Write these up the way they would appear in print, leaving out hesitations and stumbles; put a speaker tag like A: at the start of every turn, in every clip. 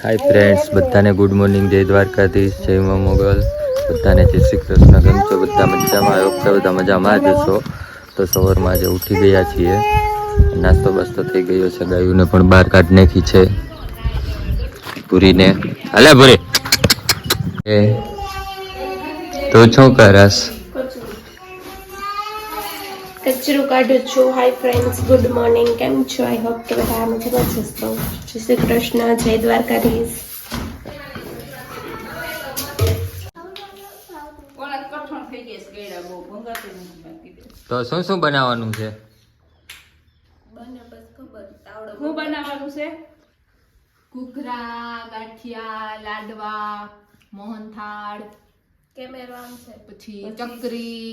A: Hi friends, બધાને good morning, જય દ્વારકાધીશ, જય મા મોગલ, બધાને જય શ્રી કૃષ્ણ. કેમ છો? બધા મજામાં? આવ્યો કે બધા મજામાં જ હશો. તો સવારમાં આજે ઉઠી ગયા છીએ, નાસ્તો બાસ્તો થઈ ગયો છે, ગાયોને પણ બહાર કાઢી નાખી છે. પૂરીને હાલે પૂરી એ તું શું કરસ?
B: કચરું કાઢું છું. હાય ફ્રેન્ડ્સ, ગુડ મોર્નિંગ, કેમ છો? આઈ હોપ કે બધા મજામાં જ હશો. જય શ્રી કૃષ્ણ, જય દ્વારકાધીશ.
A: તો શું શું બનાવવાનું છે?
C: શું બનાવવાનું છે? ઘૂઘરા, ગાંઠિયા, લાડવા, મોહનથાળ,
B: કેમેરા છે
C: પછી ચકરી.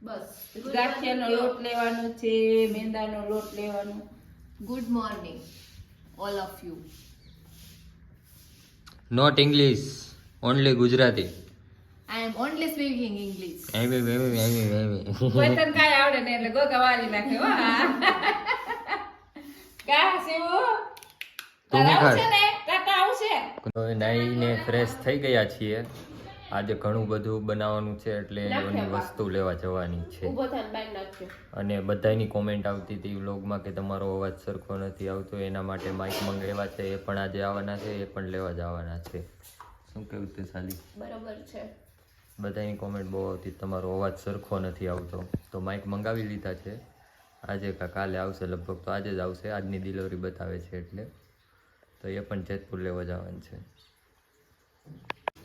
C: બસ
D: ગાંઠિયાનો લોટ લેવાનો છે, મેંદાનો લોટ લેવાનો.
C: Good morning all of you.
A: Not English, only Gujarati.
C: I am only speaking English.
D: કોઈ તને કાંઈ આવડે ને એટલે ગોગા વાળી નાખે. કા શિવું તારે આવશે ને? કાકા આવશે.
A: હવે નાઈને ફ્રેશ થઈ ગયા છીએ. આજે ઘણું બધું બનાવવાનું છે એટલે એની વસ્તુ લેવા જવાની છે.
B: ઊભો થઈને બાઈ નાખ્યો.
A: અને બધાની કોમેન્ટ આવતી હતી વ્લોગમાં કે તમારો અવાજ સરખો નથી આવતો, એના માટે માઇક મંગાવ્યા છે, એ પણ આજે આવવાના છે, એ પણ લેવા જવાના છે. શું કેવું તે સાલી?
B: બરોબર છે.
A: બધાની કોમેન્ટ બહુ આવતી, તમારો અવાજ સરખો નથી આવતો, તો માઇક મંગાવી લીધા છે. આજે કા કાલે આવશે, લગભગ તો આજે જ આવશે, આજની ડિલિવરી બતાવે છે એટલે. તો એ પણ જેતપુર લેવા જવાનું છે.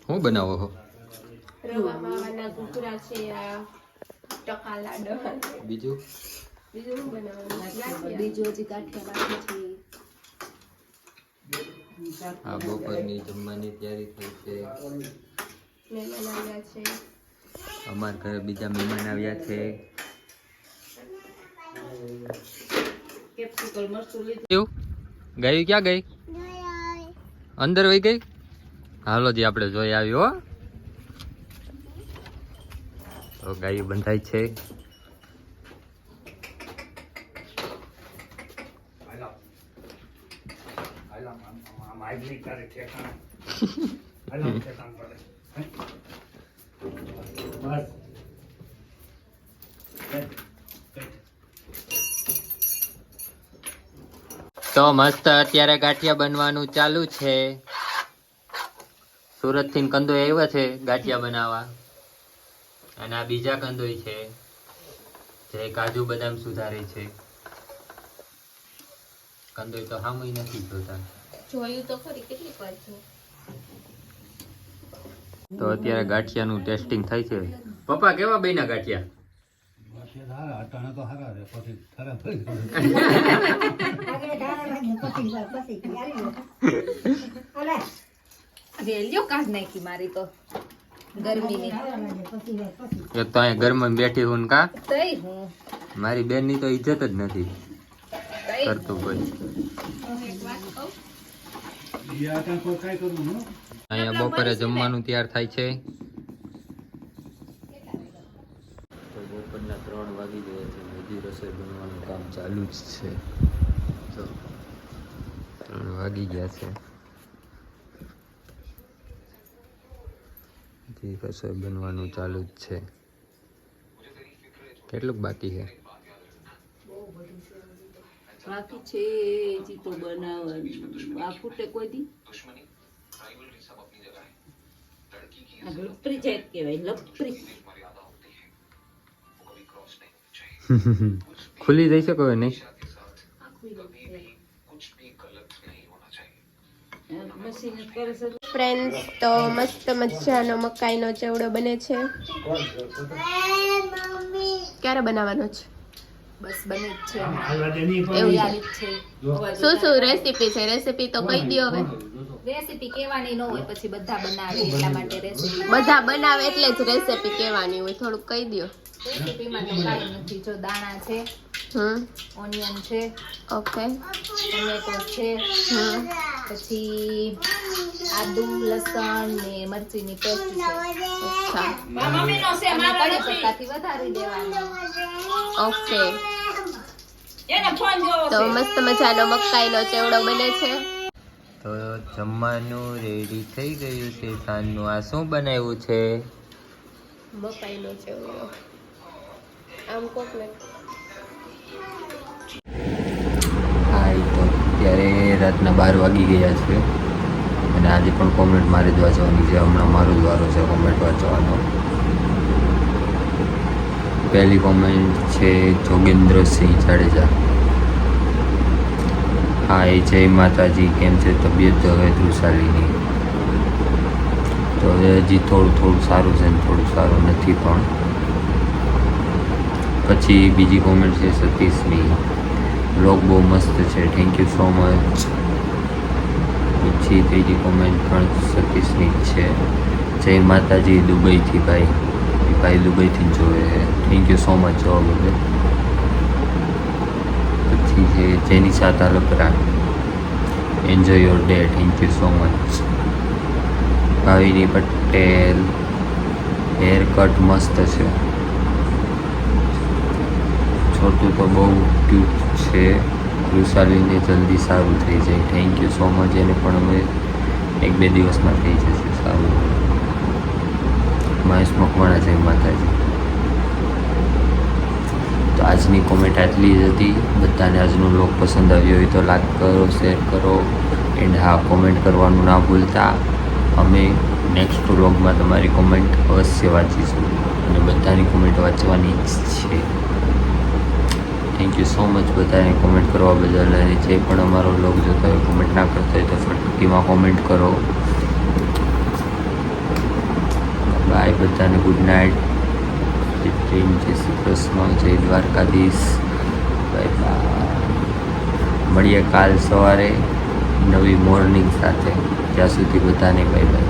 A: શું બનાવો છો?
B: રવા માવાના ઘૂઘરા છે, આ ટકા લાડવા.
A: બીજું
B: બીજું શું બનાવવાનું?
C: બીજું હજી ગાંઠિયા બાકી છે.
A: આ બપોરની જમવાની તૈયારી થઈ છે.
B: મહેમાન આવ્યા છે.
A: અમારા ઘરે બીજા મહેમાન આવ્યા છે.
D: કેપ્સિકલ મરચું લીધું.
A: ગઈ ક્યાં ગઈ? અંદર વહી ગઈ. હાલો જી આપણે જોઈ આવ્યો હો. તો ગાયું બંધાય છે. તો મસ્ત અત્યારે ગાંઠિયા બનવાનું ચાલુ છે. સુરત થી કંદોઈ આવ્યા છે ગાંઠિયા બનાવવા, અને આ બીજા કંદોઈ છે જે કાજુ બદામ સુધારે છે. કંદોઈ તો હામુય નથી જોતા.
B: જોયું તો ખરી, કેટલી વાર છે.
A: તો અત્યારે ગાંઠિયાનું ટેસ્ટિંગ થાય છે. પપ્પા કેવા બન્યા ગાંઠિયા?
C: રેલિયો કાઢ નાખી મારી તો ગરમીની.
A: એક તો અહીંયા ઘરમાં બેઠી હું ને કા
C: તઈ હું
A: મારી બેન ની તો ઇજ્જત જ નથી કરતું કોઈ. અહીંયા બપોરે જમવાનું તૈયાર થાય છે. તો બપોરના 3 વાગી ગયા છે, હજી રસોઈ બનવાનું કામ ચાલુ જ છે. તો 3 વાગી ગયા છે, હજી રસોઈ બનવાનું ચાલુ જ છે. કેટલુંક બાકી છે?
D: બાકી છે હજી તો બનાવવાનું. આ ફૂટે કોઈ દી આ લપરી જાય કહેવાય, લપરી.
A: ખુલી જઈ શકો નહીં?
D: મશીન જ કરે છે.
B: ફ્રેન્ડ્સ, તો મસ્ત મજાનો મકાઈનો ચેવડો બને છે. ક્યારે બનાવવાનો છે?
C: બસ બને જ છે.
B: એવું
C: તૈયારી જ છે.
B: શું શું રેસીપી છે? રેસીપી તો કહી દો હવે.
C: રેસીપી કહેવાની ન હોય, પછી બધા બનાવે એટલા માટે રેસીપી.
B: બધા બનાવે એટલે જ રેસીપી કહેવાની હોય, થોડુંક કહી દો.
C: રેસીપીમાં તો કાંઈ નથી. જો દાણા છે, ઓનિયન છે,
B: ઓકે,
C: ટમેટો છે, પછી આદુ લસણ ને મરચીની પેસ્ટ છે.
B: અચ્છા,
D: મમ્મીનો છે,
C: અને
D: મારો
C: કડી
D: નથી.
C: પત્તાથી વધારી દેવાનું.
B: ઓકે.
D: એને ફોન જોવો
B: તો
D: છે.
B: મસ્ત મજાનો મકાઈનો ચેવડો બને છે.
A: તો જમવાનું રેડી થઈ ગયું છે સાંજનું. આ શું બનાવ્યું છે?
B: મકાઈનો ચેવડો. આમ કોક ને
A: હા, એ તો અત્યારે રાતના 12 વાગી ગયા છે અને આજે પણ કોમેન્ટ મારે જ વાંચવાની છે. હમણાં મારો જ વારો છે કોમેન્ટ વાંચવાનો. પહેલી કોમેન્ટ છે જોગેન્દ્રસિંહ જાડેજા. હા, એ જય માતાજી. કેમ છે તબિયત હવે ધ્રુસાલીની? તો હવે હજી થોડું સારું છે ને થોડું સારું નથી. પણ પછી બીજી કોમેન્ટ છે સતીશની. બ્લોગ બહુ મસ્ત છે, થેન્ક યુ સો મચ. પછી ત્રીજી કોમેન્ટ પણ સતીશની જ છે. જય માતાજી દુબઈથી ભાઈ. ભાઈ દુબઈથી જોવે છે, થેન્ક યુ સો મચ જોવા બદલ. પછી છે Jenisha Talpara. Enjoy your day, thank you so much. Bhavini Patel. Haircut મસ્ત છે. છોટું તો બહુ ક્યુટ છે. વૃષાલીને જલ્દી સારું થઈ જાય, થેન્ક યુ સો મચ. એને પણ અમે 1-2 દિવસમાં થઈ જશે સારું. મહેશ મકવાણા જય માતાજી. તો આજની કોમેન્ટ આટલી જ હતી. બધાને આજનો વ્લોગ પસંદ આવ્યો હોય તો લાઈક કરો, શેર કરો એન્ડ હા, કોમેન્ટ કરવાનું ના ભૂલતા. અમે નેક્સ્ટ વ્લોગમાં તમારી કોમેન્ટ અવશ્ય વાંચીશું અને બધાની કોમેન્ટ વાંચવાની જ છે. થેન્ક યુ સો મચ બધાને કોમેન્ટ કરવા બદલ. અને જે પણ અમારો વ્લોગ જોતા હોય કોમેન્ટ ના કરતા હોય તો ફટકીમાં કોમેન્ટ કરો. બાય બધાને, ગુડ નાઇટ. જય શ્રી કૃષ્ણ, જય દ્વારકાધીશ. Bye bye. મળીએ કાલ સવારે નવી મોર્નિંગ સાથે. ત્યાં સુધી બધાને બાય બાય.